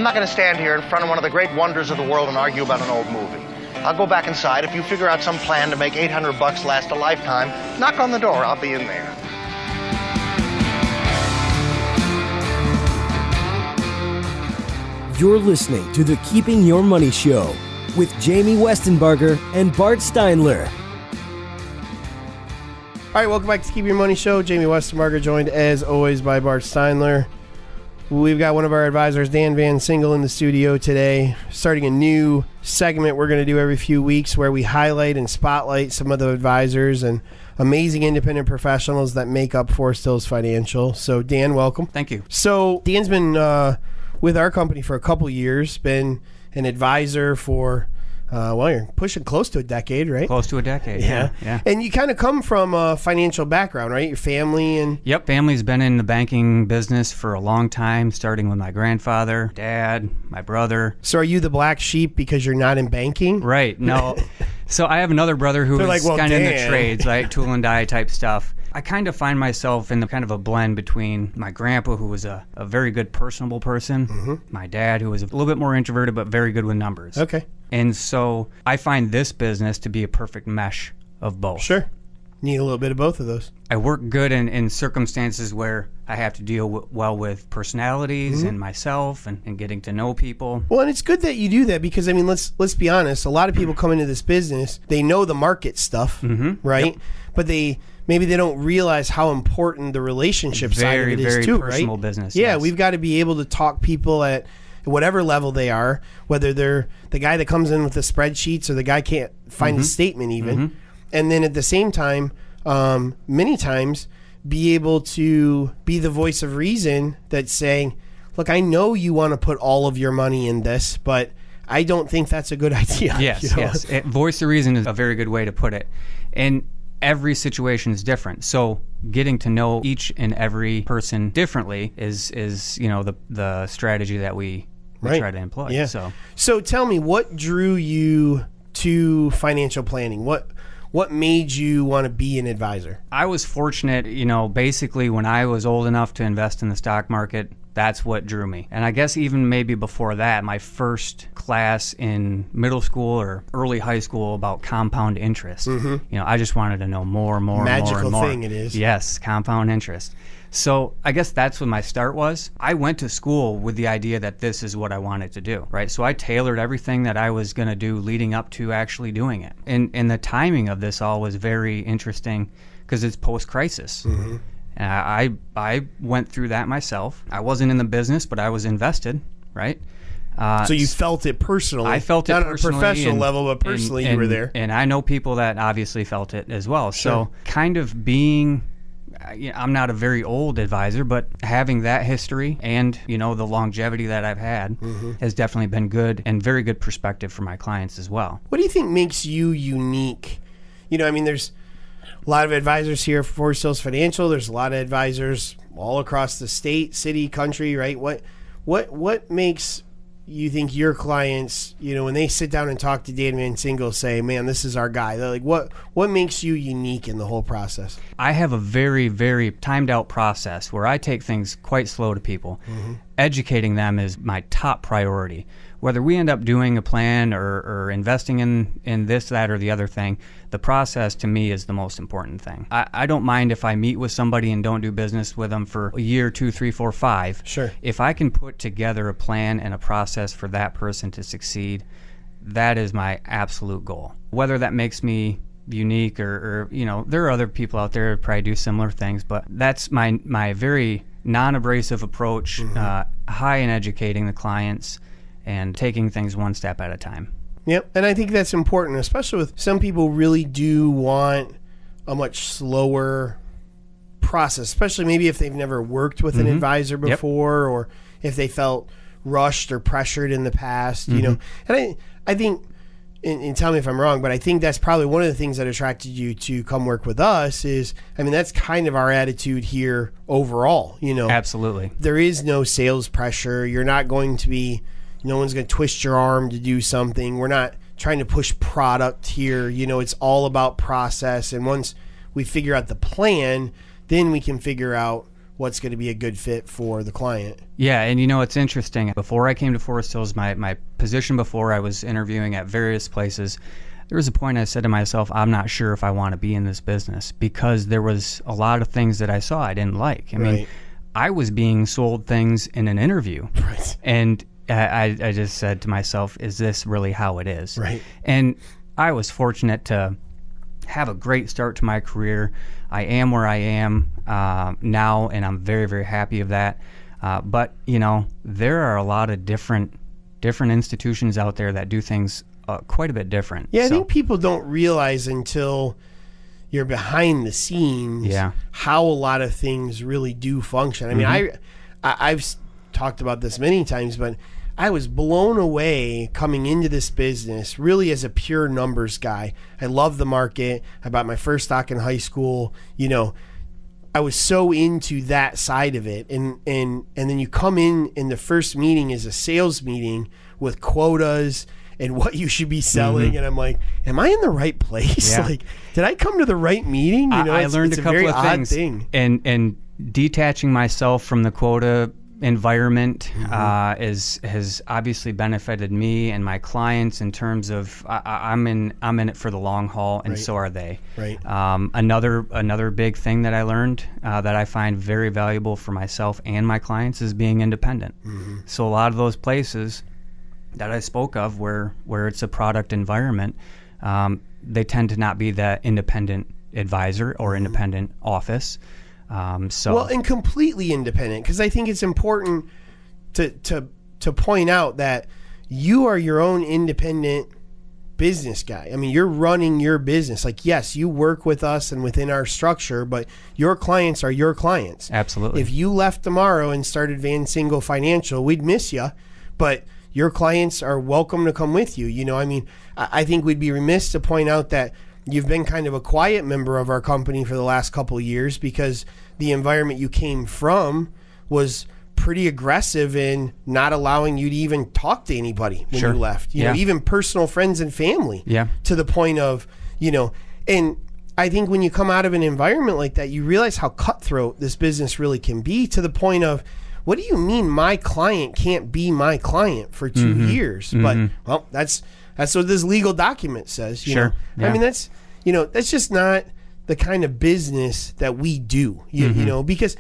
I'm not going to stand here in front of one of the great wonders of the world and argue about an old movie. I'll go back inside. If you figure out some plan to make $800 last a lifetime, knock on the door. I'll be in there. You're listening to the Keeping Your Money Show with Jamie Westenbarger and Bart Steinler. All right, welcome back to Keep Your Money Show. Jamie Westenbarger, joined as always by Bart Steinler. We've got one of our advisors, Dan Vansingel, in the studio today, starting a new segment we're going to do every few weeks where we highlight and spotlight some of the advisors and amazing independent professionals that make up Forest Hills Financial. So, Dan, welcome. Thank you. So, Dan's been with our company for a couple years, been an advisor for you're pushing close to a decade, right? Close to a decade, yeah. And you kind of come from a financial background, right? Your family and... Yep, family's been in the banking business for a long time, starting with my grandfather, dad, my brother. So are you the black sheep because you're not in banking? Right, no. So I have another brother who is kind of in the trades, like tool and die type stuff. I kind of find myself in the kind of a blend between my grandpa, who was a very good personable person, my dad, who was a little bit more introverted but very good with numbers. Okay. And so I find this business to be a perfect mesh of both. Sure. Need a little bit of both of those. I work good in circumstances where I have to deal well with personalities and myself and getting to know people. Well, and it's good that you do that because, I mean, let's be honest. A lot of people come into this business, they know the market stuff, right? Yep. But maybe they don't realize how important the relationship side of it is too, right? Very personal business. Yeah, yes. We've got to be able to talk people at whatever level they are, whether they're the guy that comes in with the spreadsheets or the guy can't find a statement even. And then at the same time, many times be able to be the voice of reason that's saying, look, I know you want to put all of your money in this, but I don't think that's a good idea. Yes, you know? Yes. Voice of reason is a very good way to put it. And every situation is different. So getting to know each and every person differently is the strategy that we try to employ. Yeah. So tell me, what drew you to financial planning? What made you want to be an advisor? I was fortunate, basically when I was old enough to invest in the stock market, that's what drew me. And I guess even maybe before that, my first class in middle school or early high school about compound interest. I just wanted to know more and more. Magical thing it is. Yes, compound interest. So I guess that's what my start was. I went to school with the idea that this is what I wanted to do, right? So I tailored everything that I was going to do leading up to actually doing it. And the timing of this all was very interesting because it's post-crisis. I went through that myself. I wasn't in the business, but I was invested, right? So you felt it personally. I felt it not personally. Not on a professional level, but personally you were there. And I know people that obviously felt it as well. Sure. So kind of being... I'm not a very old advisor, but having that history and, the longevity that I've had has definitely been good and very good perspective for my clients as well. What do you think makes you unique? There's a lot of advisors here for Forest Hills Financial. There's a lot of advisors all across the state, city, country, right? What makes you think your clients, when they sit down and talk to Dan Vansingel, say, man, this is our guy? They're like, what makes you unique in the whole process? I have a very, very timed out process where I take things quite slow to people. Educating them is my top priority. Whether we end up doing a plan or investing in this, that, or the other thing, the process to me is the most important thing. I don't mind if I meet with somebody and don't do business with them for a year, 2, 3, 4, 5. Sure. If I can put together a plan and a process for that person to succeed, that is my absolute goal. Whether that makes me unique or there are other people out there that probably do similar things, but that's my very non-abrasive approach, high in educating the clients and taking things one step at a time. Yep, and I think that's important, especially with some people really do want a much slower process, especially maybe if they've never worked with an advisor before or if they felt rushed or pressured in the past, And I think, and tell me if I'm wrong, but I think that's probably one of the things that attracted you to come work with us is, that's kind of our attitude here overall, Absolutely. There is no sales pressure. You're not going to be... No one's going to twist your arm to do something. We're not trying to push product here. It's all about process. And once we figure out the plan, then we can figure out what's going to be a good fit for the client. Yeah, and it's interesting. Before I came to Forest Hills, my position before, I was interviewing at various places. There was a point I said to myself, I'm not sure if I want to be in this business, because there was a lot of things that I saw I didn't like. I mean, I was being sold things in an interview. Right. And I just said to myself, is this really how it is? Right. And I was fortunate to have a great start to my career. I am where I am now, and I'm very, very happy of that. But, there are a lot of different institutions out there that do things quite a bit different. Yeah, I think people don't realize until you're behind the scenes how a lot of things really do function. I mean, I've talked about this many times, but I was blown away coming into this business really as a pure numbers guy. I love the market. I bought my first stock in high school. I was so into that side of it. And then you come in the first meeting is a sales meeting with quotas and what you should be selling. And I'm like, am I in the right place? Yeah. Like, did I come to the right meeting? I learned a couple of things. And detaching myself from the quota environment has obviously benefited me and my clients in terms of I'm in it for the long haul, and so are they. Right. Another big thing that I learned that I find very valuable for myself and my clients is being independent. So a lot of those places that I spoke of where it's a product environment, they tend to not be that independent advisor or independent office. Well, and completely independent, because I think it's important to point out that you are your own independent business guy. I mean, you're running your business. Like, yes, you work with us and within our structure, but your clients are your clients. Absolutely. If you left tomorrow and started Vansingel Financial, we'd miss you, but your clients are welcome to come with you. I mean, I think we'd be remiss to point out that you've been kind of a quiet member of our company for the last couple of years because the environment you came from was pretty aggressive in not allowing you to even talk to anybody when you left. You know, even personal friends and family. Yeah. To the point of, and I think when you come out of an environment like that, you realize how cutthroat this business really can be, to the point of, what do you mean my client can't be my client for 2 years? But, well, that's what this legal document says. You know? Yeah. I mean, that's just not the kind of business that we do, you know, because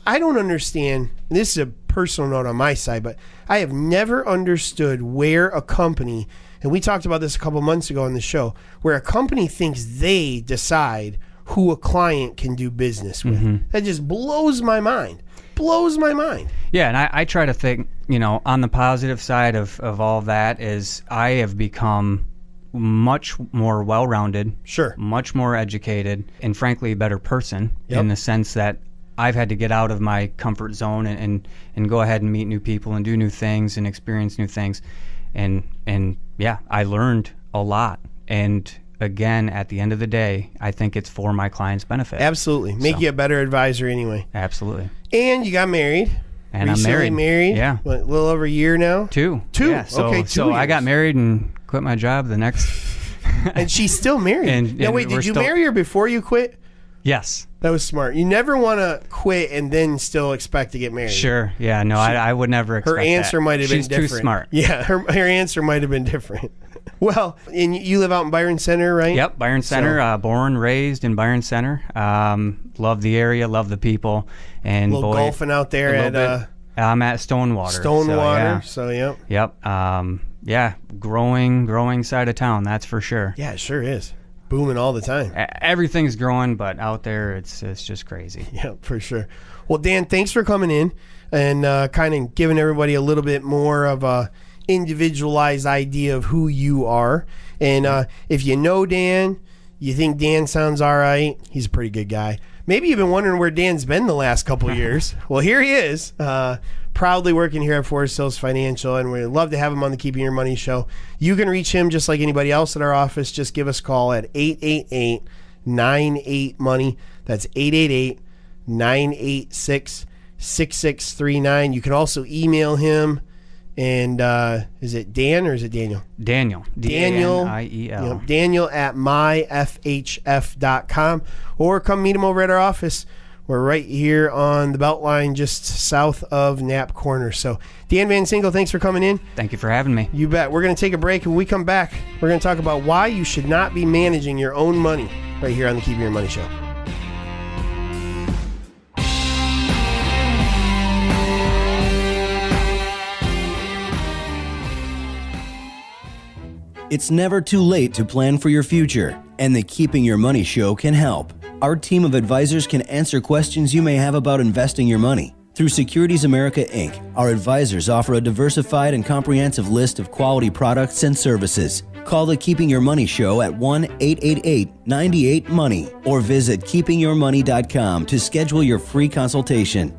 I don't understand, and this is a personal note on my side, but I have never understood where a company, and we talked about this a couple months ago on the show, where a company thinks they decide who a client can do business with. That just blows my mind. Yeah, and I try to think, on the positive side of all of that is I have become much more well-rounded, much more educated, and frankly a better person in the sense that I've had to get out of my comfort zone and go ahead and meet new people and do new things and experience new things. And yeah, I learned a lot. And again, at the end of the day, I think it's for my clients' benefit. Absolutely. Make you a better advisor anyway. Absolutely. And you got married. And recently I'm married. Yeah. What, a little over a year now? Two. Yeah, okay, 2 years. So I got married and quit my job the next. And she's still married. Now, wait, did you marry her before you quit? Yes. That was smart. You never want to quit and then still expect to get married. Sure. Yeah, no, I would never expect that. Her answer might have been different. She's too smart. Yeah, her answer might have been different. Well, and you live out in Byron Center, right? Yep, Byron Center. Born, raised in Byron Center. Love the area, love the people. And a little golfing out there at... I'm at Stonewater. So, yep. Yep. Yeah, growing side of town, that's for sure. Yeah, it sure is. Booming all the time. Everything's growing, but out there, it's just crazy. Yeah, for sure. Well, Dan, thanks for coming in and kind of giving everybody a little bit more of a individualized idea of who you are. And if you know Dan, you think Dan sounds all right, he's a pretty good guy. Maybe you've been wondering where Dan's been the last couple of years. Well, here he is, proudly working here at Forest Hills Financial, and we'd love to have him on the Keeping Your Money show. You can reach him just like anybody else at our office. Just give us a call at 888-98-MONEY. That's 888-986-6639. You can also email him. And is it Dan or is it Daniel? Daniel. Daniel. Daniel at myfhf.com. Or come meet him over at our office. We're right here on the Beltline, just south of Knapp Corner. So, Dan Vansingel, thanks for coming in. Thank you for having me. You bet. We're going to take a break, and when we come back, we're going to talk about why you should not be managing your own money right here on the Keeping Your Money Show. It's never too late to plan for your future, and the Keeping Your Money Show can help. Our team of advisors can answer questions you may have about investing your money. Through Securities America Inc., our advisors offer a diversified and comprehensive list of quality products and services. Call the Keeping Your Money Show at 1-888-98-MONEY or visit keepingyourmoney.com to schedule your free consultation.